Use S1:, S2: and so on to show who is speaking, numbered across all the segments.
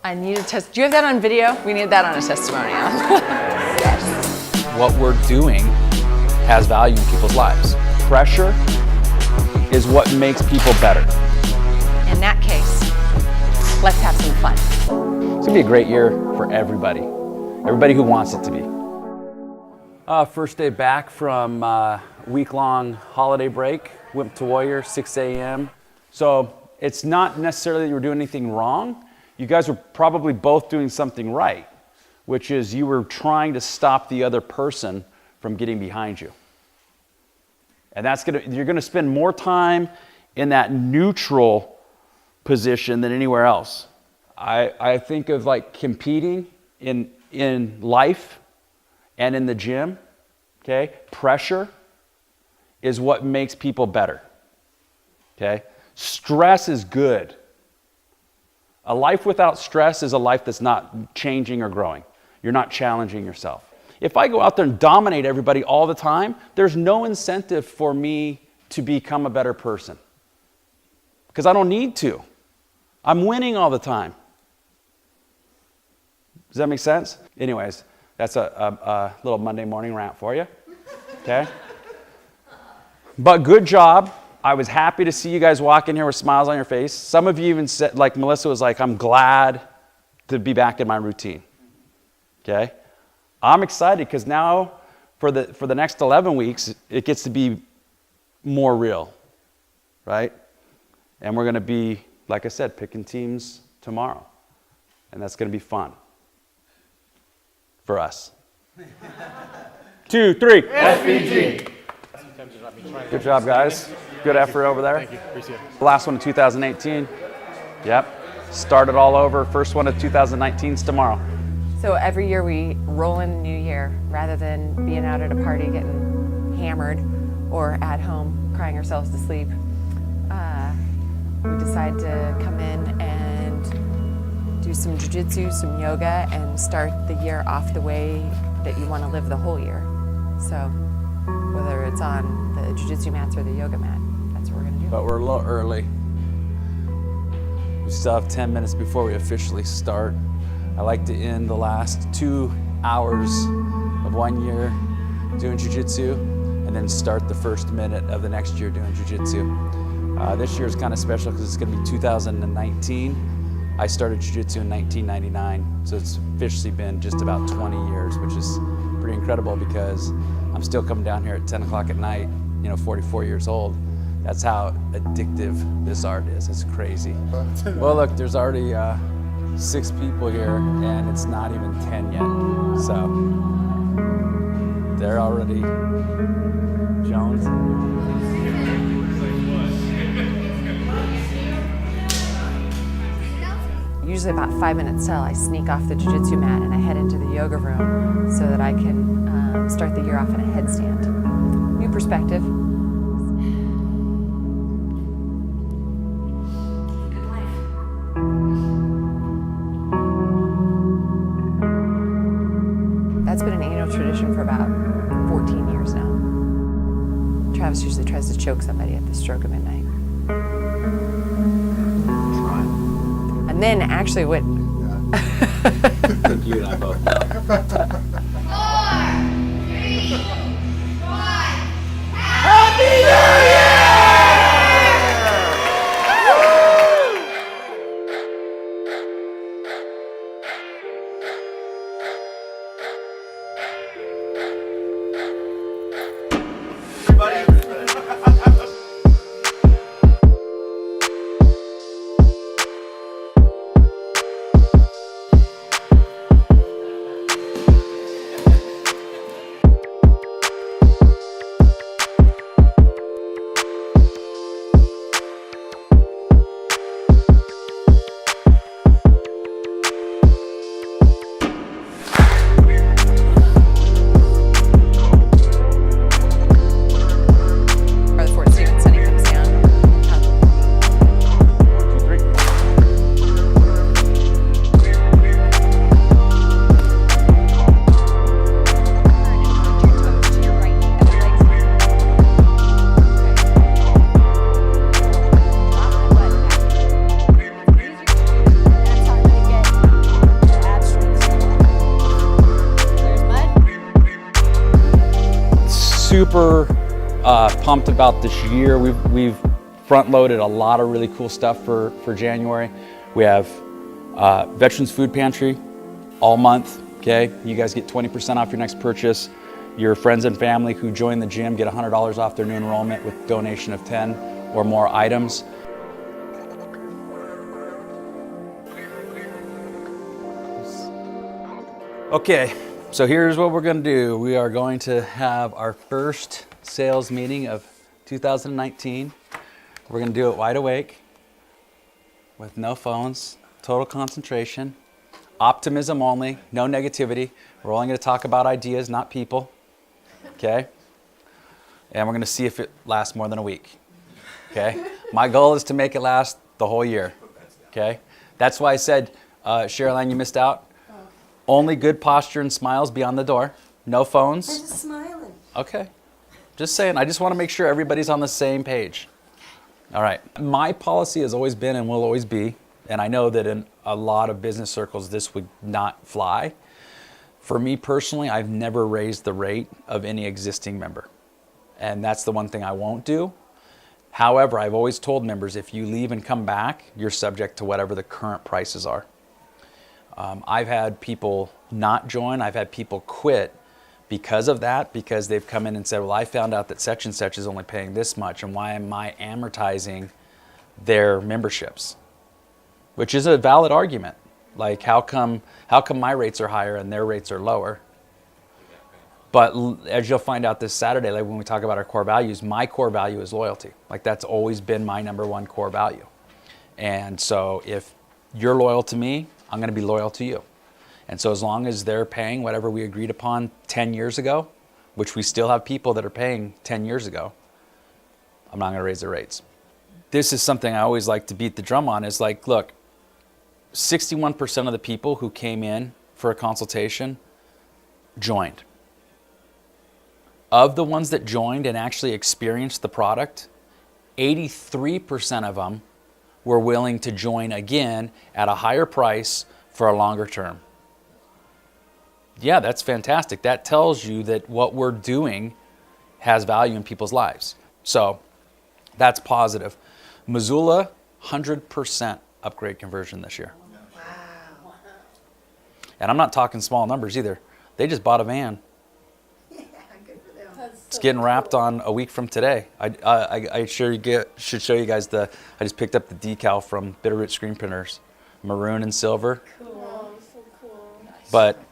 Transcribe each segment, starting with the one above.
S1: I need a test. Do you have that on video? We need that on a testimonial. Yes.
S2: What we're doing has value in people's lives. Pressure is what makes people better.
S1: In that case, let's have some fun.
S2: It's gonna be a great year for everybody who wants it to be. First day back from week-long holiday break. Went to Warrior, 6 a.m. So it's not necessarily that you were doing anything wrong. You guys were probably both doing something right, which is you were trying to stop the other person from getting behind you. And you're gonna spend more time in that neutral position than anywhere else. I think of like competing in life and in the gym, okay? Pressure is what makes people better, okay? Stress is good. A life without stress is a life that's not changing or growing. You're not challenging yourself. If I go out there and dominate everybody all the time, there's no incentive for me to become a better person. Because I don't need to. I'm winning all the time. Does that make sense? Anyways, that's a little Monday morning rant for you, okay? But good job. I was happy to see you guys walk in here with smiles on your face. Some of you even said, like Melissa was like, I'm glad to be back in my routine, okay? I'm excited because now for the next 11 weeks, it gets to be more real, right? And we're gonna be, like I said, picking teams tomorrow. And that's gonna be fun for us. 2, 3.
S3: SBG.
S2: Good job, guys. Good effort over there.
S3: Thank you. Appreciate it.
S2: The last one of 2018. Yep. Started all over. First one of 2019 is tomorrow.
S1: So every year we roll in a new year rather than being out at a party getting hammered or at home crying ourselves to sleep. We decide to come in and do some jiu-jitsu, some yoga, and start the year off the way that you want to live the whole year. So whether it's on the jiu-jitsu mats or the yoga mat, that's what we're going to do.
S2: But we're a little early. We still have 10 minutes before we officially start. I like to end the last 2 hours of 1 year doing jiu-jitsu and then start the first minute of the next year doing jiu-jitsu. This year is kind of special because it's going to be 2019. I started jiu-jitsu in 1999, so it's officially been just about 20 years, which is pretty incredible because I'm still coming down here at 10 o'clock at night, 44 years old. That's how addictive this art is. It's crazy. Well, look, there's already 6 people here, and it's not even 10 yet. So they're already Jones.
S1: Usually about 5 minutes till I sneak off the jiu-jitsu mat and I head into the yoga room so that I can start the year off in a headstand. New perspective. That's been an annual tradition for about 14 years now. Travis usually tries to choke somebody at the stroke of midnight. And then actually what...
S2: You and I both know.
S4: 4, 3, 2, 1.
S3: Happy New Year!
S2: super pumped about this year. We've front-loaded a lot of really cool stuff for January. We have Veterans Food Pantry all month, okay? You guys get 20% off your next purchase. Your friends and family who join the gym get $100 off their new enrollment with donation of 10 or more items. Okay, so here's what we're gonna do. We are going to have our first sales meeting of 2019. We're gonna do it wide awake with no phones, total concentration, optimism only, no negativity. We're only gonna talk about ideas, not people, okay? And we're gonna see if it lasts more than a week, okay? My goal is to make it last the whole year, okay? That's why I said, Cheryl-Ann, you missed out. Only good posture and smiles beyond the door. No phones.
S4: I'm just smiling.
S2: Okay. Just saying, I just want to make sure everybody's on the same page. All right. My policy has always been and will always be, and I know that in a lot of business circles this would not fly. For me personally, I've never raised the rate of any existing member. And that's the one thing I won't do. However, I've always told members, if you leave and come back, you're subject to whatever the current prices are. I've had people not join. I've had people quit because of that, because they've come in and said, well, I found out that such and such is only paying this much, and why am I amortizing their memberships? Which is a valid argument. Like, how come my rates are higher and their rates are lower? But as you'll find out this Saturday, like when we talk about our core values, my core value is loyalty. Like, that's always been my number one core value. And so if you're loyal to me, I'm going to be loyal to you. And so as long as they're paying whatever we agreed upon 10 years ago, which we still have people that are paying 10 years ago, I'm not going to raise their rates. This is something I always like to beat the drum on, is like, look, 61% of the people who came in for a consultation joined. Of the ones that joined and actually experienced the product, 83% of them were willing to join again at a higher price for a longer term. Yeah, that's fantastic. That tells you that what we're doing has value in people's lives. So that's positive. Missoula, 100% upgrade conversion this year.
S4: Wow.
S2: And I'm not talking small numbers either. They just bought a van.
S4: Yeah, good for them.
S2: It's getting wrapped on a week from today. I should show you guys I just picked up the decal from Bitterroot Screen Printers, maroon and silver.
S4: Cool. So cool.
S2: But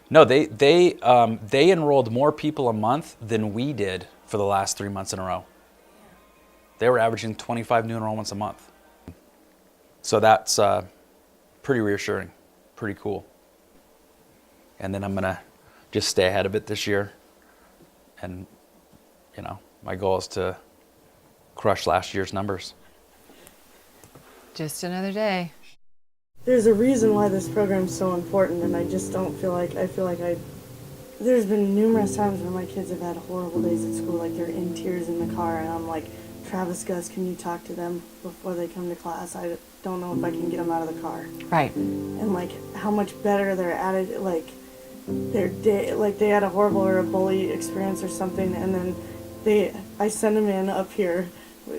S2: no, they enrolled more people a month than we did for the last 3 months in a row. They were averaging 25 new enrollments a month. So that's pretty reassuring, pretty cool. And then I'm gonna just stay ahead of it this year. And, you know, my goal is to crush last year's numbers.
S1: Just another day.
S5: There's a reason why this program's so important, and I just don't feel like, there's been numerous times when my kids have had horrible days at school, like they're in tears in the car, and I'm like, Travis, Gus, can you talk to them before they come to class? I don't know if I can get them out of the car.
S1: Right.
S5: And like, how much better they're at it, like, their day, like they had a horrible or a bully experience or something, and then I send them in up here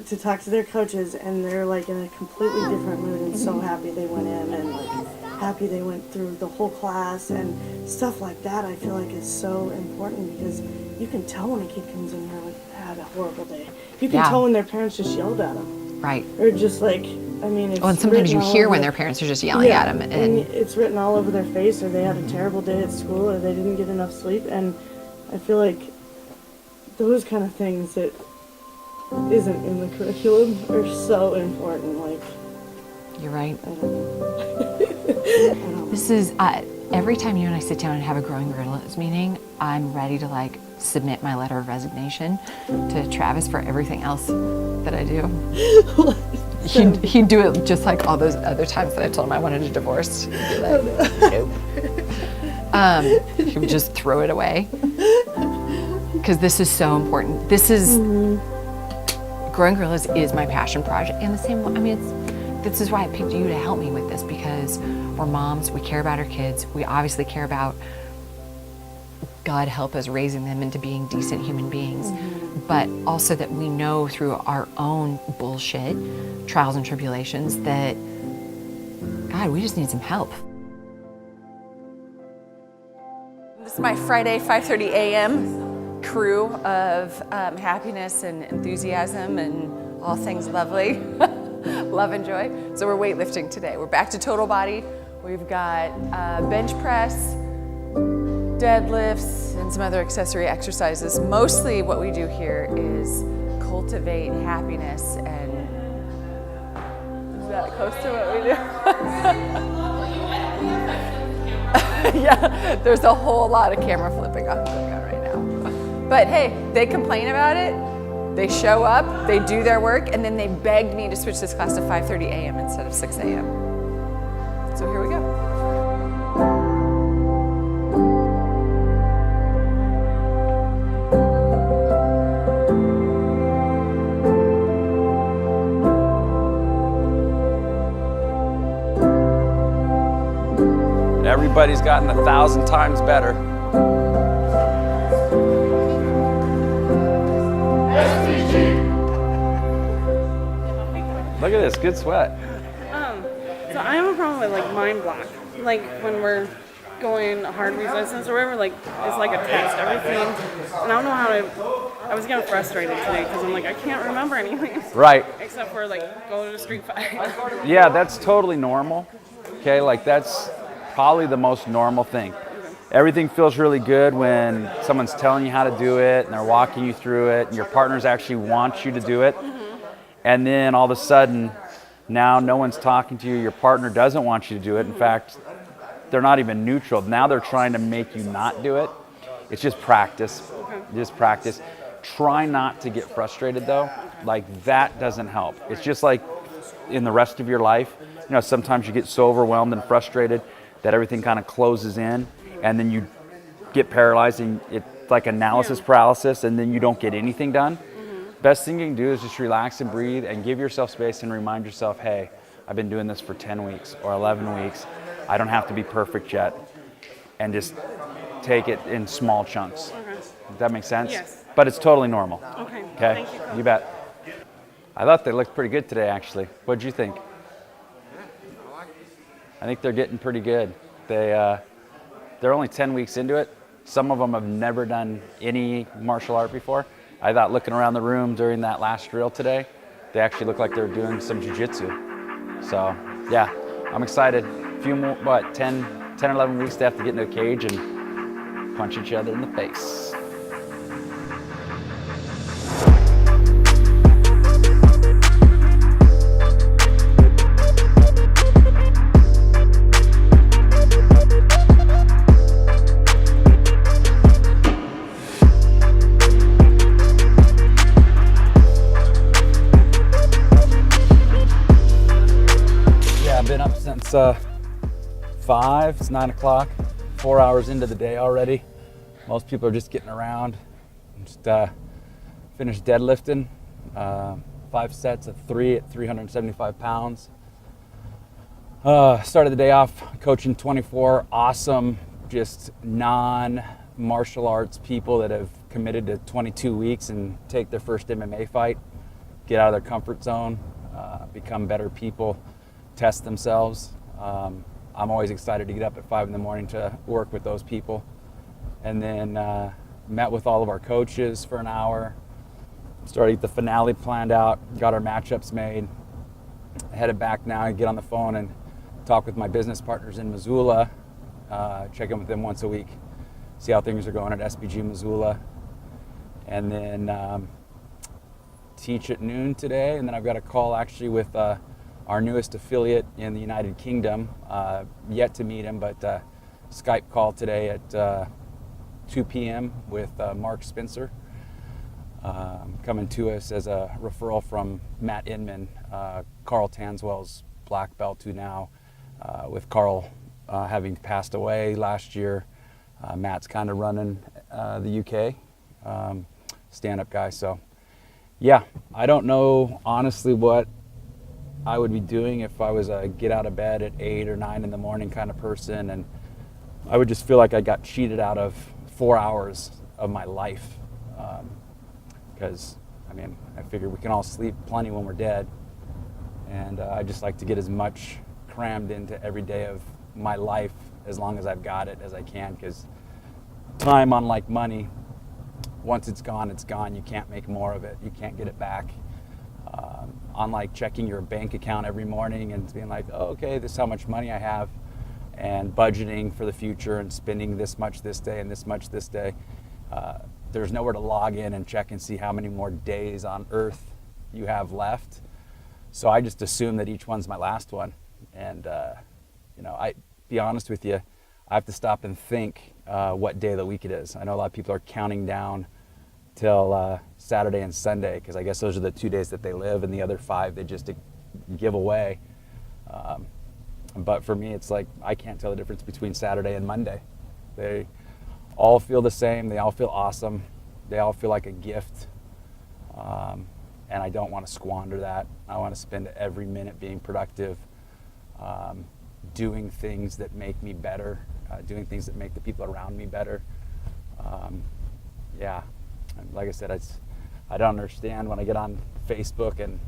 S5: to talk to their coaches, and they're like in a completely different mood and so happy they went in, and like happy they went through the whole class and stuff like that. I feel like is so important, because you can tell when a kid comes in here with had a horrible day. You can tell when their parents just yelled at them.
S1: Right.
S5: Or just like, I mean, it's
S1: Well, and sometimes you
S5: written all
S1: hear
S5: over
S1: when their parents are just yelling at them.
S5: and it's written all over their face, or they had a terrible day at school, or they didn't get enough sleep. And I feel like those kind of things that isn't in the curriculum are so important. Like,
S1: You're right.
S5: I don't know.
S1: This is, every time you and I sit down and have a Growing Gorillas meeting, I'm ready to like submit my letter of resignation to Travis for everything else that I do. He'd do it just like all those other times that I told him I wanted a divorce. He'd be like, nope. He would just throw it away. Because this is so important. This is, Growing Gorillas is my passion project. And the same, I mean, this is why I picked you to help me with this, because we're moms, we care about our kids, we obviously care about God help us raising them into being decent human beings, but also that we know through our own bullshit, trials and tribulations, that God, we just need some help. This is my Friday 5:30 a.m. crew of happiness and enthusiasm and all things lovely, love and joy. So we're weightlifting today. We're back to total body. We've got bench press, deadlifts, and some other accessory exercises. Mostly what we do here is cultivate happiness, and is that close to what we do? Yeah, there's a whole lot of camera flipping off going on right now. But hey, they complain about it, they show up, they do their work, and then they begged me to switch this class to 5:30 a.m. instead of 6 a.m. So here we go.
S2: Everybody's gotten 1,000 times better.
S3: SBG.
S2: Look at this, good sweat.
S6: So I have a problem with like mind block. Like when we're going hard resistance or whatever, like it's like a test, everything. And I don't know how to, I was getting frustrated today because I'm like, I can't remember anything.
S2: Right.
S6: Except for like go to the street fight.
S2: Yeah, that's totally normal. Okay, like that's probably the most normal thing. Everything feels really good when someone's telling you how to do it and they're walking you through it and your partners actually want you to do it. And then all of a sudden, now no one's talking to you, your partner doesn't want you to do it. In fact, they're not even neutral. Now they're trying to make you not do it. It's just practice, just practice. Try not to get frustrated though. Like that doesn't help. It's just like in the rest of your life, you know, sometimes you get so overwhelmed and frustrated that everything kind of closes in and then you get paralyzed and it's like analysis paralysis and then you don't get anything done. Best thing you can do is just relax and breathe and give yourself space and remind yourself, hey, I've been doing this for 10 weeks or 11 weeks. I don't have to be perfect yet. And just take it in small chunks. Does that make sense?
S6: Yes.
S2: But it's totally normal.
S6: Okay.
S2: Okay?
S6: Thank you.
S2: You bet. I thought they looked pretty good today, actually. What'd you think? I think they're getting pretty good. They're only 10 weeks into it. Some of them have never done any martial art before. I thought looking around the room during that last drill today, they actually looked like they were doing some jiu-jitsu. So yeah, I'm excited. A few more, 10 or 11 weeks they have to get into a cage and punch each other in the face. Been up since 5, it's 9 o'clock, 4 hours into the day already. Most people are just getting around. Just finished deadlifting, 5 sets of 3 at 375 pounds. Started the day off coaching 24 awesome, just non-martial arts people that have committed to 22 weeks and take their first MMA fight, get out of their comfort zone, become better people, test themselves. I'm always excited to get up at 5 in the morning to work with those people. And then met with all of our coaches for an hour, started the finale planned out, got our matchups made. Headed back now and get on the phone and talk with my business partners in Missoula, check in with them once a week, see how things are going at SBG Missoula. And then teach at noon today, and then I've got a call actually with our newest affiliate in the United Kingdom, yet to meet him, but Skype call today at 2 p.m. with Mark Spencer, coming to us as a referral from Matt Inman, Carl Tanswell's black belt, who now, with Carl having passed away last year, Matt's kind of running the UK, stand-up guy. So yeah, I don't know honestly what I would be doing if I was a get out of bed at 8 or 9 in the morning kind of person, and I would just feel like I got cheated out of 4 hours of my life, because I figure we can all sleep plenty when we're dead, and I just like to get as much crammed into every day of my life as long as I've got it as I can, because time, unlike money, once it's gone, it's gone. You can't make more of it. You can't get it back. Unlike checking your bank account every morning and being like, oh, okay, this is how much money I have, and budgeting for the future and spending this much this day and this much this day, there's nowhere to log in and check and see how many more days on earth you have left. So I just assume that each one's my last one. And, I be honest with you, I have to stop and think what day of the week it is. I know a lot of people are counting down till Saturday and Sunday, because I guess those are the 2 days that they live, and the other 5 they just give away. But for me, it's like I can't tell the difference between Saturday and Monday. They all feel the same. They all feel awesome. They all feel like a gift. And I don't want to squander that. I want to spend every minute being productive, doing things that make me better, doing things that make the people around me better. And like I said, I don't understand when I get on Facebook and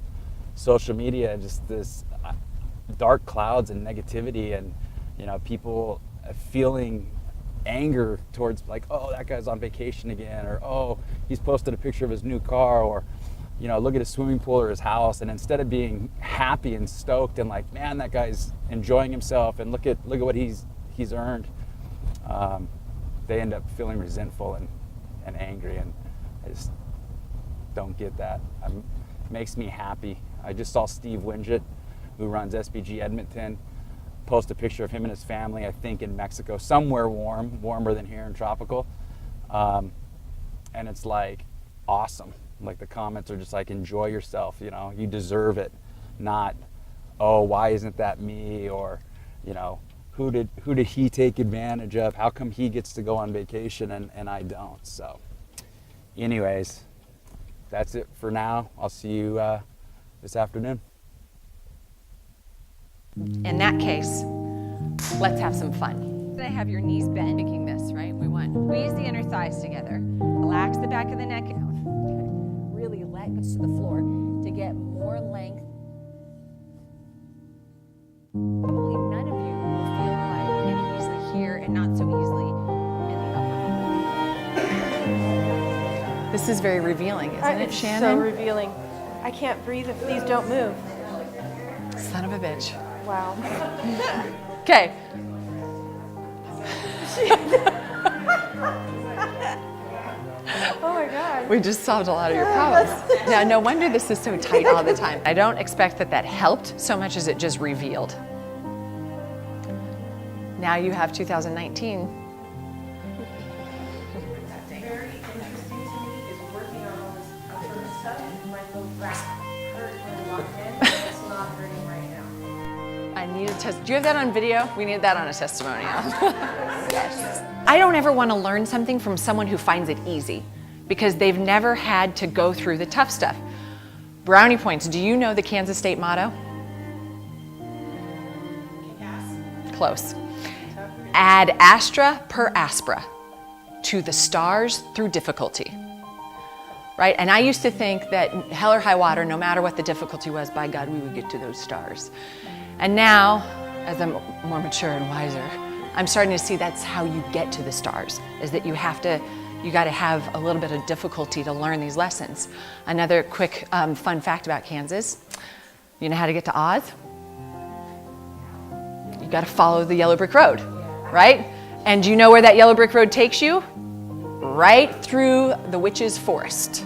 S2: social media, just this dark clouds and negativity, and people feeling anger towards, like, oh, that guy's on vacation again, or oh, he's posted a picture of his new car, or look at his swimming pool or his house, and instead of being happy and stoked and like, man, that guy's enjoying himself and look at what he's earned, they end up feeling resentful and angry, and I just don't get that. It makes me happy. I just saw Steve Winget, who runs SBG Edmonton, post a picture of him and his family, I think in Mexico, somewhere warmer than here in tropical. And it's like awesome. Like the comments are just like, enjoy yourself, you deserve it. Not, oh, why isn't that me? Or, who did he take advantage of? How come he gets to go on vacation and I don't? So anyways, that's it for now. I'll see you this afternoon.
S1: In that case, let's have some fun. Have your knees bent, making this, right? We want squeeze the inner thighs together. Relax the back of the neck. Okay. Really let it to the floor to get more length. Probably none of you will feel like any easily here and not so easily in the upper. This is very revealing, isn't it, Shannon?
S7: So revealing. I can't breathe if these don't move.
S1: Son of a bitch.
S7: Wow.
S1: Okay.
S7: Oh my God.
S1: We just solved a lot of your problems. Now, no wonder this is so tight all the time. I don't expect that helped so much as it just revealed. Now you have 2019.
S7: Very interesting to me is working on all this upper stuff. My little back hurt when I walked in. It's not hurting right now.
S1: I need a test. Do you have that on video? We need that on a testimonial. Yes. I don't ever want to learn something from someone who finds it easy, because they've never had to go through the tough stuff. Brownie points. Do you know the Kansas State motto? Close. Ad astra per aspera, to the stars through difficulty. Right? And I used to think that hell or high water, no matter what the difficulty was, by God, we would get to those stars. And now, as I'm more mature and wiser, I'm starting to see that's how you get to the stars, is that you got to have a little bit of difficulty to learn these lessons. Another quick fun fact about Kansas, you know how to get to Oz? You got to follow the yellow brick road, right? And do you know where that yellow brick road takes you? Right through the witch's forest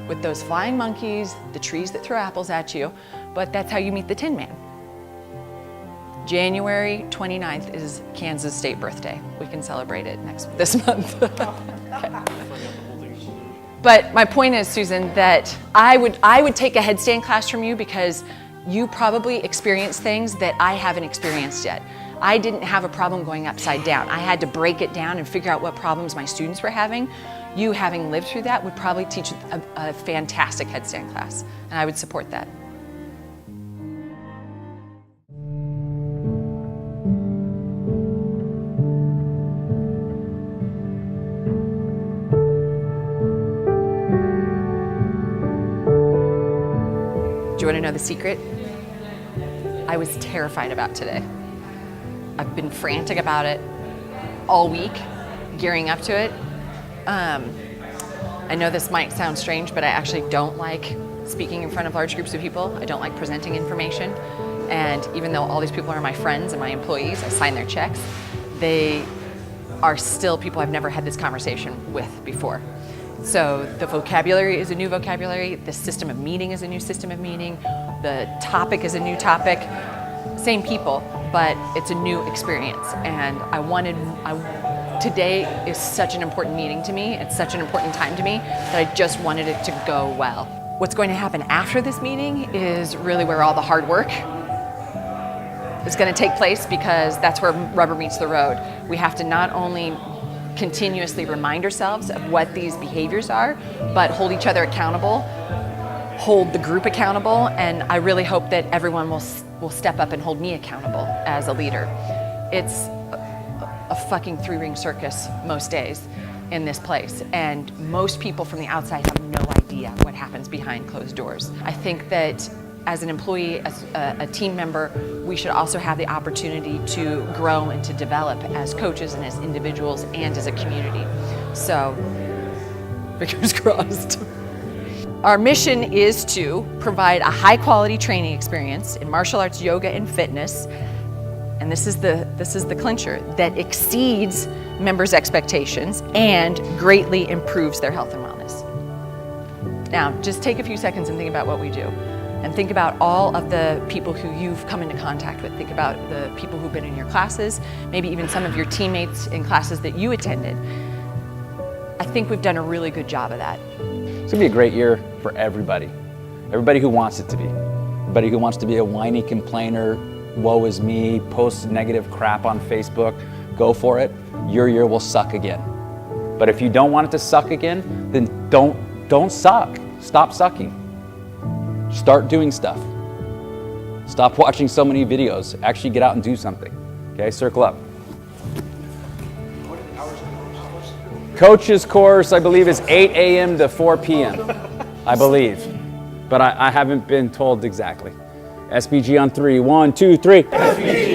S1: with those flying monkeys, the trees that throw apples at you, but that's how you meet the Tin Man. January 29th is Kansas State birthday. We can celebrate it this month. Okay. But my point is, Susan, that I would take a headstand class from you, because you probably experienced things that I haven't experienced yet. I didn't have a problem going upside down. I had to break it down and figure out what problems my students were having. You, having lived through that, would probably teach a fantastic headstand class, and I would support that. want to know the secret? I was terrified about today. I've been frantic about it all week, gearing up to it. I know this might sound strange, but I actually don't like speaking in front of large groups of people. I don't like presenting information. And even though all these people are my friends and my employees, I sign their checks, they are still people I've never had this conversation with before. So the vocabulary is a new vocabulary, the system of meeting is a new system of meeting, the topic is a new topic, same people, but it's a new experience. And today is such an important meeting to me, it's such an important time to me, that I just wanted it to go well. What's going to happen after this meeting is really where all the hard work is going to take place, because that's where rubber meets the road. We have to not only continuously remind ourselves of what these behaviors are, but hold each other accountable, hold the group accountable, and I really hope that everyone will step up and hold me accountable as a leader. It's a fucking three-ring circus most days in this place, and most people from the outside have no idea what happens behind closed doors. I think that as an employee, as a team member, we should also have the opportunity to grow and to develop as coaches and as individuals and as a community. So, fingers crossed. Our mission is to provide a high-quality training experience in martial arts, yoga, and fitness, and this is the clincher, that exceeds members' expectations and greatly improves their health and wellness. Now, just take a few seconds and think about what we do. And think about all of the people who you've come into contact with. Think about the people who've been in your classes, maybe even some of your teammates in classes that you attended. I think we've done a really good job of that.
S2: It's gonna be a great year for everybody. Everybody who wants it to be. Everybody who wants to be a whiny complainer, woe is me, post negative crap on Facebook, go for it. Your year will suck again. But if you don't want it to suck again, then don't suck. Stop sucking. Start doing stuff. Stop watching so many videos. Actually get out and do something. Okay, circle up. Coach's course, I believe, is 8 a.m. to 4 p.m. I believe. But I haven't been told exactly. SBG on 3. 1, 2, 3.
S3: SBG!